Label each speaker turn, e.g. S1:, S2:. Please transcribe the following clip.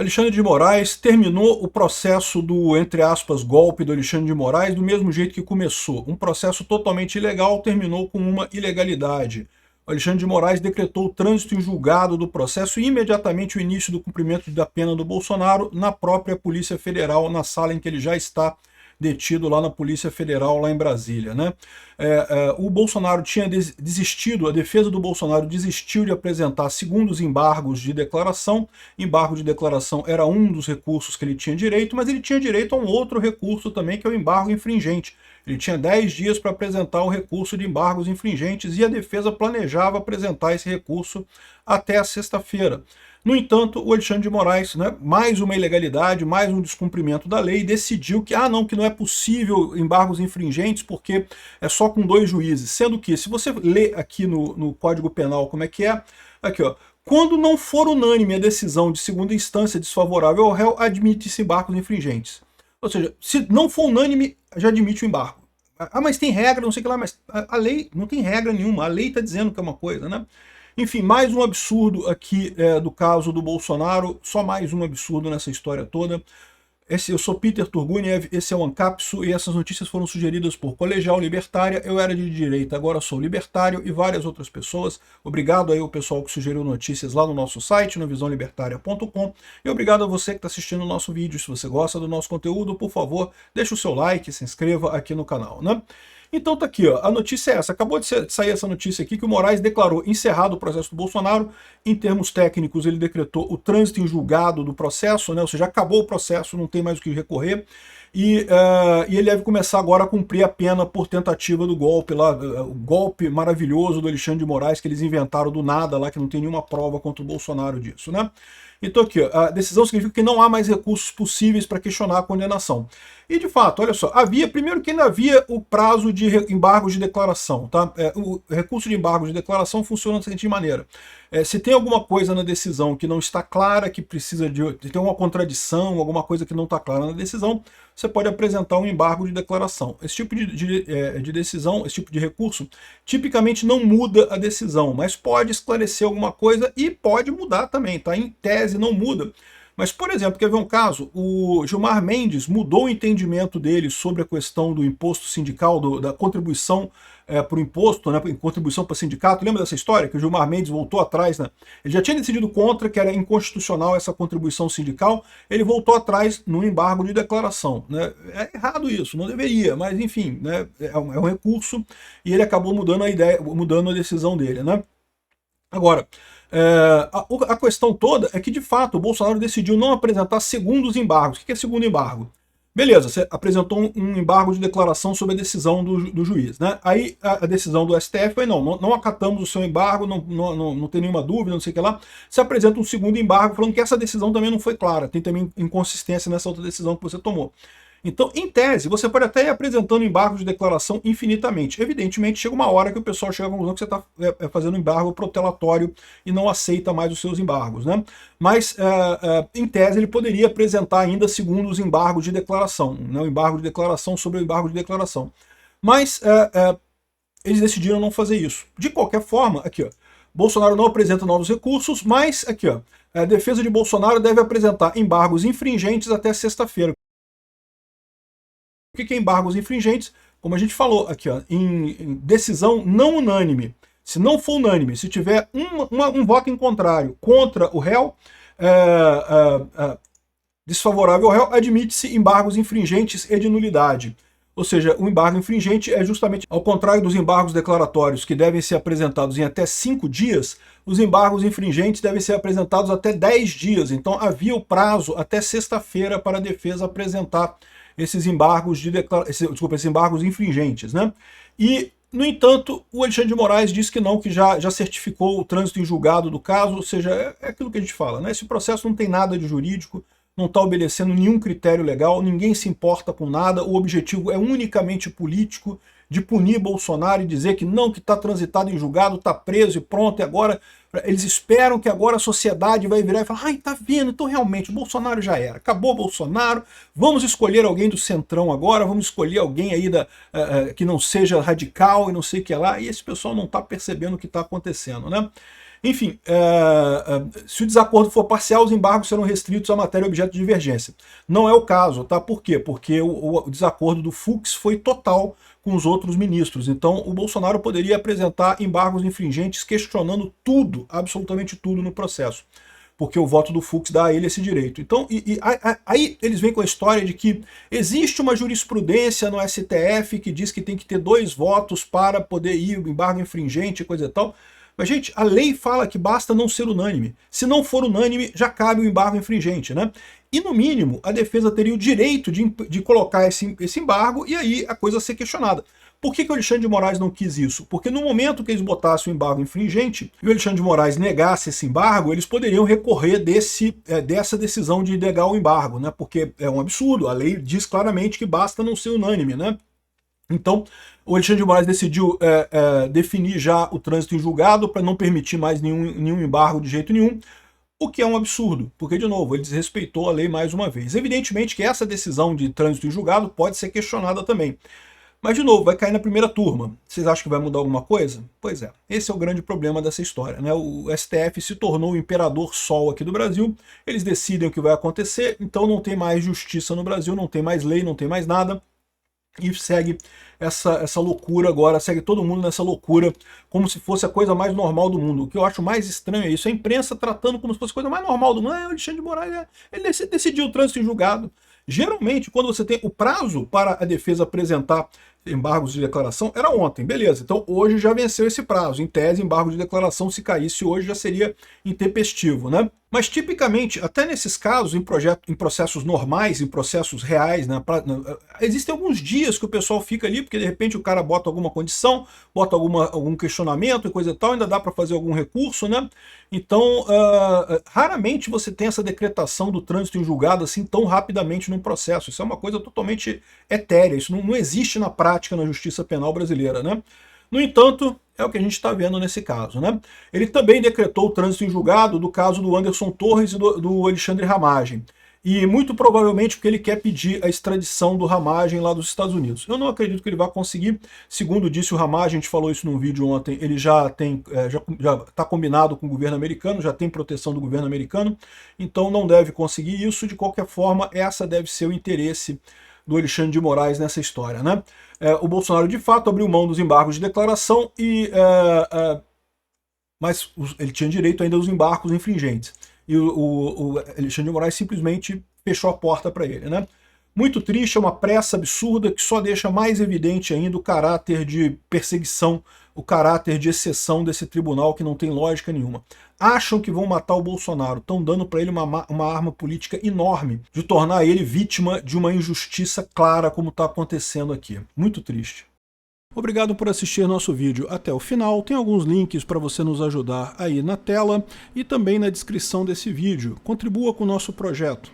S1: Alexandre de Moraes terminou o processo do, entre aspas, golpe do Alexandre de Moraes do mesmo jeito que começou. Um processo totalmente ilegal terminou com uma ilegalidade. O Alexandre de Moraes decretou o trânsito em julgado do processo e imediatamente o início do cumprimento da pena do Bolsonaro na própria Polícia Federal, na sala em que ele já está detido lá na Polícia Federal, lá em Brasília, né? O Bolsonaro tinha desistido, a defesa do Bolsonaro desistiu de apresentar segundos embargos de declaração. Embargo de declaração era um dos recursos que ele tinha direito, mas ele tinha direito a um outro recurso também, que é o embargo infringente. Ele tinha 10 dias para apresentar o recurso de embargos infringentes e a defesa planejava apresentar esse recurso até a sexta-feira. No entanto, o Alexandre de Moraes, né, mais uma ilegalidade, mais um descumprimento da lei, decidiu que, que não é possível embargos infringentes porque é só com 2 juízes. Sendo que, se você lê aqui no Código Penal como é que é, aqui ó, quando não for unânime a decisão de segunda instância desfavorável ao réu, admite-se embargos infringentes. Ou seja, se não for unânime, já admite o embargo. Mas tem regra, não sei o que lá, mas a lei não tem regra nenhuma, a lei está dizendo que é uma coisa, né? Enfim, mais um absurdo aqui do caso do Bolsonaro, só mais um absurdo nessa história toda. Eu sou Peter Turguniev, esse é o Ancapso e essas notícias foram sugeridas por Colegial Libertária. Eu era de direita, agora sou libertário e várias outras pessoas. Obrigado aí ao pessoal que sugeriu notícias lá no nosso site, no visãolibertaria.com. E obrigado a você que está assistindo o nosso vídeo. Se você gosta do nosso conteúdo, por favor, deixe o seu like, se inscreva aqui no canal, né? Então tá aqui, ó, a notícia é essa. Acabou de sair essa notícia aqui que o Moraes declarou encerrado o processo do Bolsonaro. Em termos técnicos, ele decretou o trânsito em julgado do processo, né? Ou seja, acabou o processo, não tem mais o que recorrer. E ele deve começar agora a cumprir a pena por tentativa do golpe lá, o golpe maravilhoso do Alexandre de Moraes que eles inventaram do nada lá, que não tem nenhuma prova contra o Bolsonaro disso, né? Então aqui, ó, a decisão significa que não há mais recursos possíveis para questionar a condenação. E de fato, olha só, primeiro que ainda havia o prazo de embargo de declaração, tá? O recurso de embargo de declaração funciona da seguinte maneira. Se tem alguma coisa na decisão que não está clara, que precisa de ter uma contradição, alguma coisa que não está clara na decisão, você pode apresentar um embargo de declaração. Esse tipo de decisão, esse tipo de recurso, tipicamente não muda a decisão, mas pode esclarecer alguma coisa e pode mudar também, tá? Em tese não muda. Mas, por exemplo, quer ver um caso? O Gilmar Mendes mudou o entendimento dele sobre a questão do imposto sindical, da contribuição para o imposto, né, contribuição para sindicato. Lembra dessa história? Que o Gilmar Mendes voltou atrás, né? Ele já tinha decidido contra, que era inconstitucional essa contribuição sindical, ele voltou atrás no embargo de declaração, né? É errado isso, não deveria, mas enfim, né, é um recurso e ele acabou mudando a ideia, mudando a decisão dele, né? Agora, a questão toda é que, de fato, o Bolsonaro decidiu não apresentar segundos embargos. O que é segundo embargo? Beleza, você apresentou um embargo de declaração sobre a decisão do juiz, né? Aí a decisão do STF foi, não acatamos o seu embargo, não tem nenhuma dúvida, não sei o que lá. Você apresenta um segundo embargo falando que essa decisão também não foi clara, tem também inconsistência nessa outra decisão que você tomou. Então, em tese, você pode até ir apresentando embargo de declaração infinitamente. Evidentemente, chega uma hora que o pessoal chega à conclusão que você está fazendo embargo protelatório e não aceita mais os seus embargos, né? Mas, em tese, ele poderia apresentar ainda segundo os embargos de declaração, né? O embargo de declaração sobre o embargo de declaração. Mas eles decidiram não fazer isso. De qualquer forma, aqui, ó, Bolsonaro não apresenta novos recursos, mas, aqui, ó, a defesa de Bolsonaro deve apresentar embargos infringentes até sexta-feira. O que é embargos infringentes? Como a gente falou aqui, ó, em decisão não unânime. Se não for unânime, se tiver um voto em contrário contra o réu, desfavorável ao réu, admite-se embargos infringentes e de nulidade. Ou seja, o embargo infringente é justamente ao contrário dos embargos declaratórios, que devem ser apresentados em até 5 dias, os embargos infringentes devem ser apresentados até 10 dias. Então havia o prazo até sexta-feira para a defesa apresentar esses embargos esses embargos infringentes, né? E, no entanto, o Alexandre de Moraes disse que não, que já certificou o trânsito em julgado do caso, ou seja, é aquilo que a gente fala, né? Esse processo não tem nada de jurídico, não está obedecendo nenhum critério legal, ninguém se importa com nada, o objetivo é unicamente político, de punir Bolsonaro e dizer que não, que está transitado em julgado, está preso e pronto, e agora eles esperam que agora a sociedade vai virar e falar, ai, tá vendo, então realmente o Bolsonaro já era, acabou Bolsonaro, vamos escolher alguém do centrão agora, vamos escolher alguém aí que não seja radical e não sei o que lá, e esse pessoal não está percebendo o que está acontecendo, né? Enfim, se o desacordo for parcial, os embargos serão restritos à matéria objeto de divergência. Não é o caso, tá? Por quê? Porque o desacordo do Fux foi total com os outros ministros. Então, o Bolsonaro poderia apresentar embargos infringentes questionando tudo, absolutamente tudo no processo, porque o voto do Fux dá a ele esse direito. Então, aí eles vêm com a história de que existe uma jurisprudência no STF que diz que tem que ter 2 votos para poder ir o embargo infringente, coisa e tal. Mas, gente, a lei fala que basta não ser unânime. Se não for unânime, já cabe o embargo infringente, né? E, no mínimo, a defesa teria o direito de colocar esse embargo e aí a coisa ser questionada. Por que o Alexandre de Moraes não quis isso? Porque no momento que eles botassem o embargo infringente e o Alexandre de Moraes negasse esse embargo, eles poderiam recorrer dessa decisão de negar o embargo, né? Porque é um absurdo, a lei diz claramente que basta não ser unânime, né? Então, o Alexandre de Moraes decidiu definir já o trânsito em julgado para não permitir mais nenhum embargo de jeito nenhum, o que é um absurdo, porque, de novo, ele desrespeitou a lei mais uma vez. Evidentemente que essa decisão de trânsito em julgado pode ser questionada também. Mas, de novo, vai cair na primeira turma. Vocês acham que vai mudar alguma coisa? Pois é, esse é o grande problema dessa história, né? O STF se tornou o imperador sol aqui do Brasil, eles decidem o que vai acontecer, então não tem mais justiça no Brasil, não tem mais lei, não tem mais nada, e segue essa loucura agora, segue todo mundo nessa loucura, como se fosse a coisa mais normal do mundo. O que eu acho mais estranho é isso, a imprensa tratando como se fosse a coisa mais normal do mundo. O Alexandre de Moraes, ele decidiu o trânsito em julgado. Geralmente, quando você tem o prazo para a defesa apresentar embargos de declaração, era ontem, beleza. Então hoje já venceu esse prazo. Em tese, embargo de declaração, se caísse hoje, já seria intempestivo, né? Mas tipicamente, até nesses casos, em processos normais, em processos reais, né, existem alguns dias que o pessoal fica ali, porque de repente o cara bota alguma condição, bota algum questionamento e coisa e tal, ainda dá para fazer algum recurso, né? Então, raramente você tem essa decretação do trânsito em julgado assim tão rapidamente num processo. Isso é uma coisa totalmente etérea, isso não existe na prática na justiça penal brasileira, né? No entanto, é o que a gente está vendo nesse caso, né? Ele também decretou o trânsito em julgado do caso do Anderson Torres e do Alexandre Ramagem. E muito provavelmente porque ele quer pedir a extradição do Ramagem lá dos Estados Unidos. Eu não acredito que ele vá conseguir. Segundo disse o Ramagem, a gente falou isso num vídeo ontem, ele já está combinado com o governo americano, já tem proteção do governo americano, então não deve conseguir isso. De qualquer forma, essa deve ser o interesse do Alexandre de Moraes nessa história, né? O Bolsonaro de fato abriu mão dos embargos de declaração, mas ele tinha direito ainda aos embargos infringentes. E o Alexandre de Moraes simplesmente fechou a porta para ele, né? Muito triste, é uma pressa absurda que só deixa mais evidente ainda o caráter de perseguição, o caráter de exceção desse tribunal que não tem lógica nenhuma. Acham que vão matar o Bolsonaro, estão dando para ele uma arma política enorme de tornar ele vítima de uma injustiça clara como está acontecendo aqui. Muito triste. Obrigado por assistir nosso vídeo até o final. Tem alguns links para você nos ajudar aí na tela e também na descrição desse vídeo. Contribua com o nosso projeto.